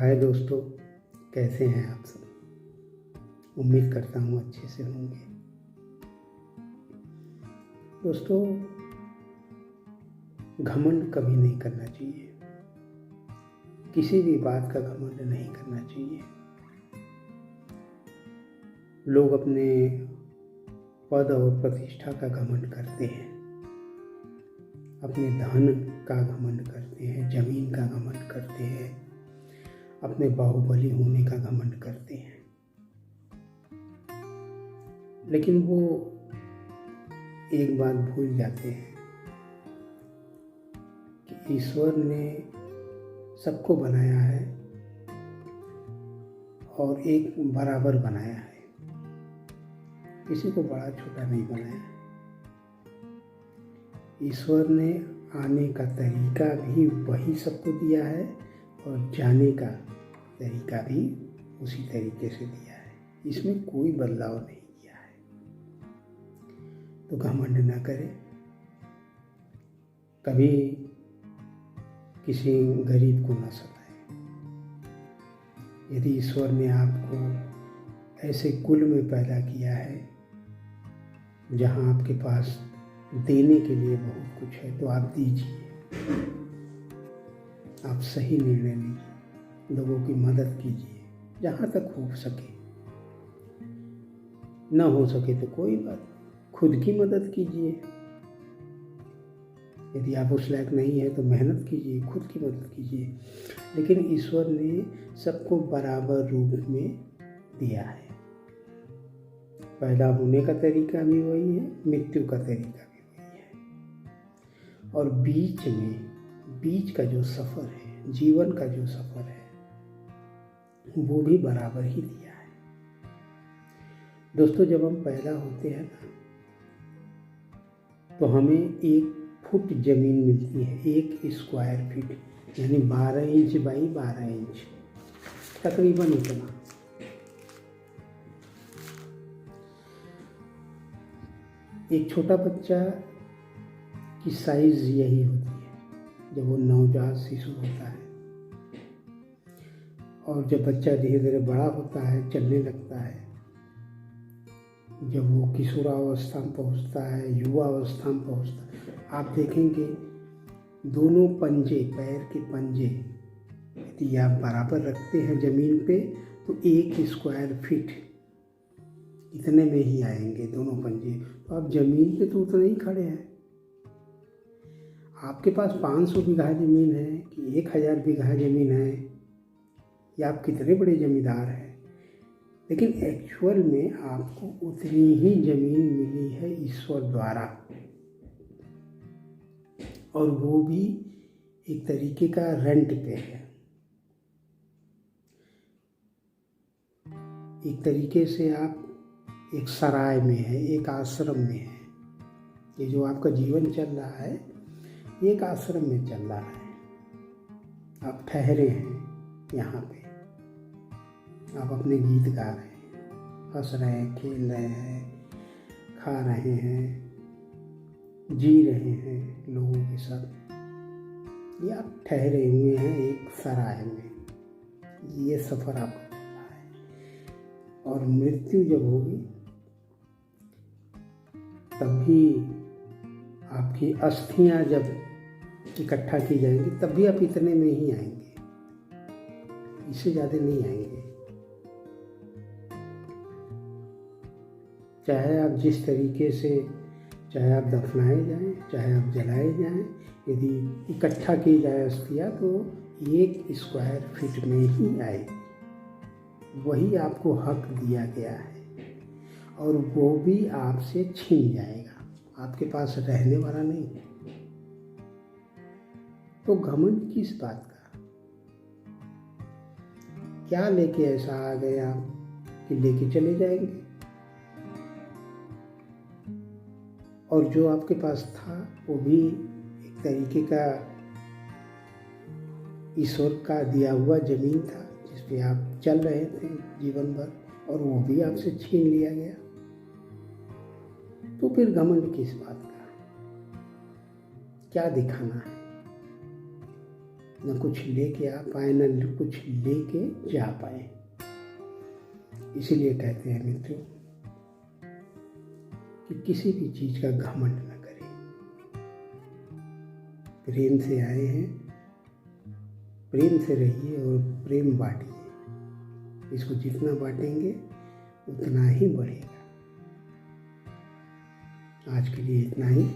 हाय दोस्तों, कैसे हैं आप सब। उम्मीद करता हूँ अच्छे से होंगे। दोस्तों, घमंड कभी नहीं करना चाहिए। किसी भी बात का घमंड नहीं करना चाहिए। लोग अपने पद और प्रतिष्ठा का घमंड करते हैं, अपने धन का घमंड करते हैं, जमीन का घमंड करते हैं, अपने बाहुबली होने का घमंड करते हैं। लेकिन वो एक बात भूल जाते हैं कि ईश्वर ने सबको बनाया है और एक बराबर बनाया है। किसी को बड़ा छोटा नहीं बनाया। ईश्वर ने आने का तरीका भी वही सबको दिया है और जाने का तरीका भी उसी तरीके से दिया है। इसमें कोई बदलाव नहीं किया है। तो घमंड ना करें। कभी किसी गरीब को ना सताएं। यदि ईश्वर ने आपको ऐसे कुल में पैदा किया है जहाँ आपके पास देने के लिए बहुत कुछ है, तो आप दीजिए। आप सही निर्णय लीजिए, लोगों की मदद कीजिए जहाँ तक हो सके। ना हो सके तो कोई बात, खुद की मदद कीजिए। यदि आप उस लायक नहीं है तो मेहनत कीजिए, खुद की मदद कीजिए। लेकिन ईश्वर ने सबको बराबर रूप में दिया है। पैदा होने का तरीका भी वही है, मृत्यु का तरीका भी वही है, और बीच का जो सफ़र है, जीवन का जो सफ़र है, वो भी बराबर ही दिया है। दोस्तों, जब हम पैदा होते हैं ना, तो हमें 1 फुट ज़मीन मिलती है, 1 स्क्वायर फीट, यानी 12 इंच बाई 12 इंच, तकरीबन इतना। एक छोटा बच्चा की साइज़ यही होती है जब वो नवजात शिशु होता है। और जब बच्चा धीरे धीरे बड़ा होता है, चलने लगता है, जब वो किशोरावस्था में पहुँचता है, युवा अवस्था में पहुँचता है, आप देखेंगे दोनों पंजे, पैर के पंजे यदि आप बराबर रखते हैं ज़मीन पे, तो 1 स्क्वायर फीट इतने में ही आएंगे दोनों पंजे। तो आप ज़मीन पे तो उतने ही खड़े हैं। आपके पास 500 बीघा ज़मीन है कि 1000 बीघा ज़मीन है, या आप कितने बड़े जमींदार हैं, लेकिन एक्चुअल में आपको उतनी ही ज़मीन मिली है ईश्वर द्वारा। और वो भी एक तरीके का रेंट पे है। एक तरीके से आप एक सराय में है, एक आश्रम में है। ये जो आपका जीवन चल रहा है, एक आश्रम में चल रहा है। आप ठहरे हैं यहाँ पे, आप अपने गीत गा रहे हैं, हंस रहे हैं, खेल रहे हैं, खा रहे हैं, जी रहे हैं लोगों के साथ। ये आप ठहरे हुए हैं एक सराय में। ये सफ़र आपका चल रहा है। और मृत्यु जब होगी तब भी आपकी अस्थियां जब इकट्ठा की जाएंगी, तब भी आप इतने में ही आएंगे, इससे ज़्यादा नहीं आएंगे। चाहे आप जिस तरीके से, चाहे आप दफनाए जाएं, चाहे आप जलाए जाएं, यदि इकट्ठा की जाए अस्थियाँ, तो 1 स्क्वायर फीट में ही आएगी। वही आपको हक दिया गया है, और वो भी आपसे छीन जाएगा, आपके पास रहने वाला नहीं है। तो घमंड किस बात का? क्या लेके ऐसा आ गए आप कि लेके चले जाएंगे? और जो आपके पास था वो भी एक तरीके का ईश्वर का दिया हुआ ज़मीन था, जिस पे आप चल रहे थे जीवन भर, और वो भी आपसे छीन लिया गया। तो फिर घमंड किस बात का? क्या दिखाना है? न कुछ लेके आ पाए न कुछ लेके जा पाए। इसीलिए कहते हैं मित्रों कि किसी भी चीज़ का घमंड न करें। प्रेम से आए हैं, प्रेम से रहिए और प्रेम बांटिए। इसको जितना बांटेंगे उतना ही बढ़ेगा। आज के लिए इतना ही।